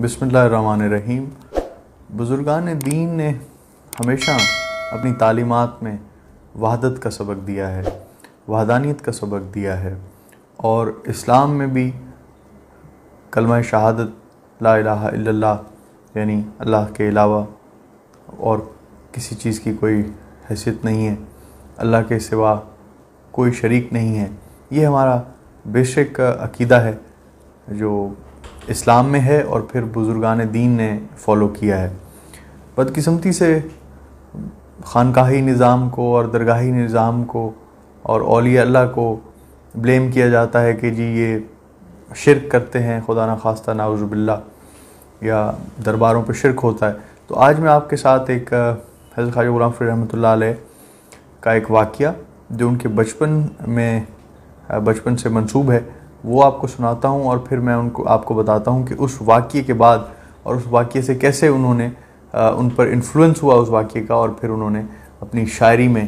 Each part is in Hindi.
बिस्मिल्लाहिर्रहमानिर्रहीम। बुज़ुर्गान दीन ने हमेशा अपनी तालीमात में वहदत का सबक दिया है, वहदानियत का सबक दिया है और इस्लाम में भी कलमा शहादत ला इलाहा इल्लल्लाह यानी अल्लाह के अलावा और किसी चीज़ की कोई हैसियत नहीं है, अल्लाह के सिवा कोई शरीक नहीं है, ये हमारा बेसिक अकीदा है जो इस्लाम में है और फिर बुज़ुर्गान दीन ने फ़ॉलो किया है। बदकिस्मती से ख़ानकाही निज़ाम को और दरगाही निज़ाम को और औलिया अल्लाह को ब्लेम किया जाता है कि जी ये शिरक करते हैं, खुदा न खास्ता नाउज़ु बिल्लाह, या दरबारों पे शिरक होता है। तो आज मैं आपके साथ एक हज़रत ख्वाजा ग़ुलाम फ़रीद रहमतुल्लाह अलैह का एक वाक़या जो उनके बचपन से मंसूब है वो आपको सुनाता हूँ और फिर मैं आपको बताता हूँ कि उस वाक़ये के बाद और उस वाक़ये से कैसे उन्होंने उन पर इन्फ्लुएंस हुआ उस वाक़ये का और फिर उन्होंने अपनी शायरी में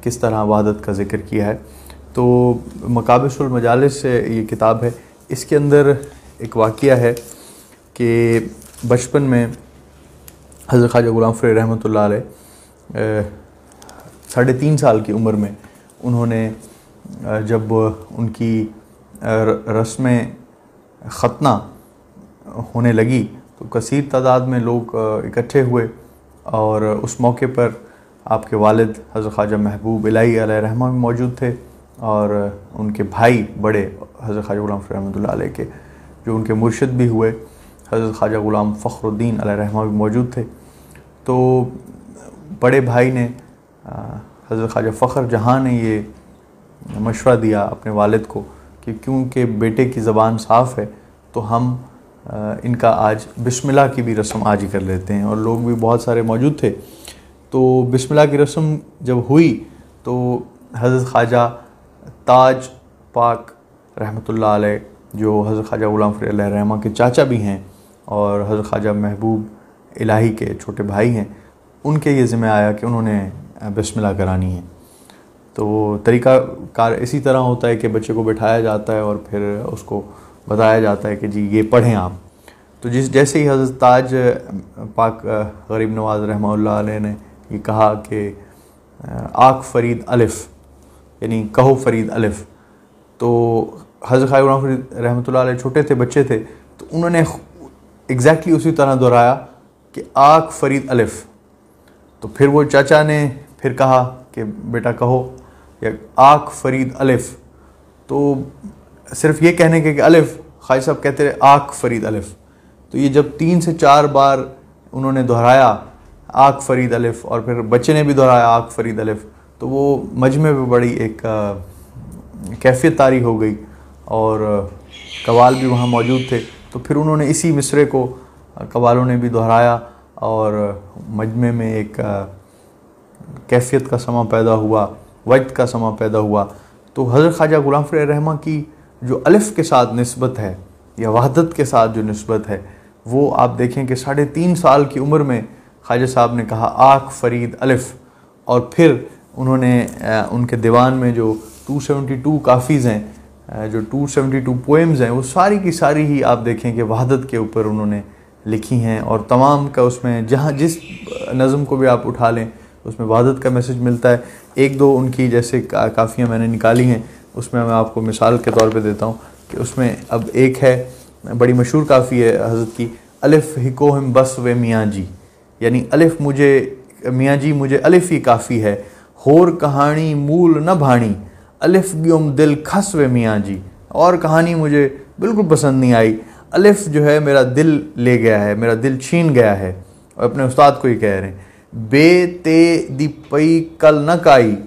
किस तरह वहदत का ज़िक्र किया है। तो मकाबिसुल मजालिस से ये किताब है, इसके अंदर एक वाक़या है कि बचपन में हज़रत ख्वाजा ग़ुलाम फ़रीद रहमतुल्लाह अलैह 3.5 साल की उम्र में उन्होंने जब उनकी रस्में ख़तना होने लगी तो कसीर तादाद में लोग इकट्ठे हुए और उस मौके पर आपके वालिद हज़रत ख्वाजा महबूब इलाही अलैहि रहमा भी मौजूद थे और उनके भाई बड़े हज़रत ख्वाजा ग़ुलाम फ़रीद रहमतुल्लाह अलैह के जो उनके मुर्शिद भी हुए हज़रत ख्वाजा ग़ुलाम फ़ख्रुद्दीन अलैहि रहमा भी मौजूद थे। तो बड़े भाई ने हज़रत ख्वाजा फ़ख्र जहाँ ने ये मशवरा दिया अपने वालिद को कि क्योंकि बेटे की ज़बान साफ़ है तो हम इनका आज बिस्मिल्लाह की भी रस्म आज ही कर लेते हैं, और लोग भी बहुत सारे मौजूद थे। तो बिस्मिल्लाह की रस्म जब हुई तो हज़रत ख्वाजा ताज पाक रहमतुल्लाह अलैह जो हज़रत ख्वाजा ग़ुलाम फ़रीद अलैहि रहमा के चाचा भी हैं और हज़रत ख्वाजा महबूब इलाही के छोटे भाई हैं, उनके ये ज़िम्मे आया कि उन्होंने बिस्मिल्लाह करानी है। तो तरीका कार इसी तरह होता है कि बच्चे को बिठाया जाता है और फिर उसको बताया जाता है कि जी ये पढ़ें आप। तो जैसे ही हज़रत ताज पाक गरीब नवाज़ रहमतुल्लाह अलैह ने ये कहा कि आख फ़रीद अलिफ़ यानी कहो फ़रीद अलिफ़, तो हज़रत ख्वाजा ग़ुलाम फ़रीद रहमतुल्लाह अलैह छोटे थे, बच्चे थे, तो उन्होंने एग्जैक्टली उसी तरह दोहराया कि आख फ़रीद अलिफ़। तो फिर वो चाचा ने फिर कहा कि बेटा कहो या आख फ़रीद अलिफ़, तो सिर्फ ये कहने के कि अलिफ़, ख़ाजी साहब कहते रहे आख फ़रीद अलिफ़। तो ये जब 3 से 4 बार उन्होंने दोहराया आख फ़रीद अलिफ़ और फिर बच्चे ने भी दोहराया आख फ़रीद अलिफ़, तो वो मजमे में बड़ी एक कैफियत तारी हो गई और कवाल भी वहाँ मौजूद थे। तो फिर उन्होंने इसी मिसरे को कवालों ने भी दोहराया और मजमे में एक कैफियत का समा पैदा हुआ, वक्त का समा पैदा हुआ। तो हज़रत ख्वाजा ग़ुलाम फ़रीद रहमा की जो अलिफ़ के साथ निस्बत है या वहदत के साथ जो निस्बत है वो आप देखें कि 3.5 साल की उम्र में ख्वाजा साहब ने कहा आख फ़रीद अलिफ़, और फिर उन्होंने उनके दीवान में जो 272 काफ़ीज़ हैं, जो 272 पोएम्स हैं, वो सारी की सारी ही आप देखें कि वहदत के ऊपर उन्होंने लिखी हैं और तमाम का उसमें जहाँ जिस नज़म को भी आप उठा लें उसमें वहदत का मैसेज मिलता है। 1-2 उनकी जैसे काफ़ियाँ मैंने निकाली हैं, उसमें मैं आपको मिसाल के तौर पे देता हूँ कि उसमें अब एक है बड़ी मशहूर काफ़ी है हज़रत की, अलिफ़ हिको हम बस वे मियाँ जी, यानी अलिफ़ मुझे मियाँ जी मुझे अलिफ़ ही काफ़ी है, होर कहानी मूल न भाणी, अलिफ़ ग्योम दिल खस वे मियाँ जी, और कहानी मुझे बिल्कुल पसंद नहीं आई, अलिफ़ जो है मेरा दिल ले गया है, मेरा दिल छीन गया है। और अपने उस्ताद को ही कह रहे हैं, बे ते दी पई कल न काई,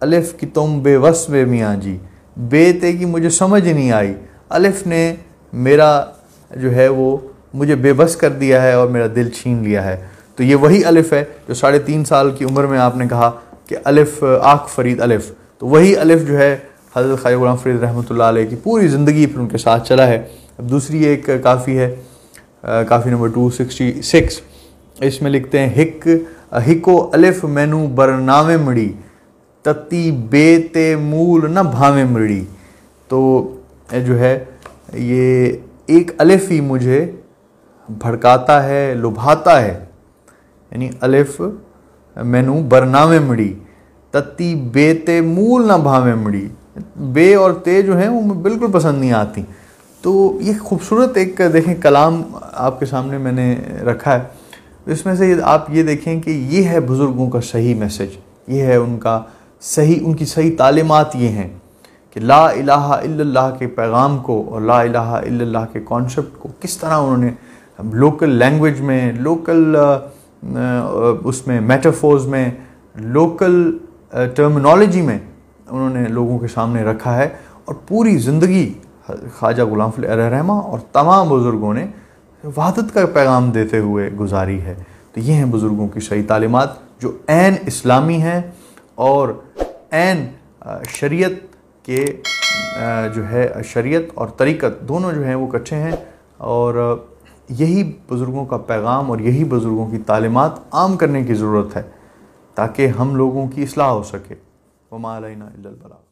अलिफ़ की तुम बेवस वे मियाँ जी, बे ते की मुझे समझ नहीं आई, अलिफ़ ने मेरा जो है वो मुझे बेबस कर दिया है और मेरा दिल छीन लिया है। तो ये वही अलिफ़ है जो 3.5 साल की उम्र में आपने कहा कि अलिफ़ आख फ़रीद अलिफ़, तो वही अलिफ़ जो है हज़रत ख्वाजा ग़ुलाम फ़रीद रहमतुल्लाह अलैह की पूरी ज़िंदगी फिर उनके साथ चला है। अब दूसरी एक काफ़ी है, काफ़ी नंबर 266, इसमें लिखते हैं हिको अलिफ़ मैनू बरनामे मड़ी, तत्ती बेते मूल न भावे मड़ी। तो जो है ये एक अलिफ़ ही मुझे भड़काता है, लुभाता है, यानी अलिफ मैनू बरनावे मड़ी, तत्ती बे ते मूल ना भावे मड़ी। बे और ते जो हैं वो मुझे बिल्कुल पसंद नहीं आती। तो ये खूबसूरत एक देखें कलाम आपके सामने मैंने रखा है। इसमें से आप ये देखें कि ये है बुज़ुर्गों का सही मैसेज, ये है उनका सही, उनकी सही तालीमात ये हैं कि ला इलाहा इल्लल्लाह के पैगाम को और ला इलाहा इल्लल्लाह के कॉन्सेप्ट को किस तरह उन्होंने लोकल लैंग्वेज में, लोकल उसमें मेटाफोर्स में, लोकल टर्मिनोलॉजी में उन्होंने लोगों के सामने रखा है। और पूरी ज़िंदगी ख्वाजा गुलाम फजल रहमा और तमाम बुज़ुर्गों ने वहदत का पैगाम देते हुए गुजारी है। तो ये हैं बुज़ुर्गों की सही तालीमात जो ऐन इस्लामी हैं और ऐन शरीयत के जो है शरीयत और तरीक़त दोनों जो हैं वो कच्चे हैं। और यही बुज़ुर्गों का पैगाम और यही बुज़ुर्गों की तालीमात आम करने की ज़रूरत है ताकि हम लोगों की इस्लाह हो सके। वमा अलैना इल्लल बलाग।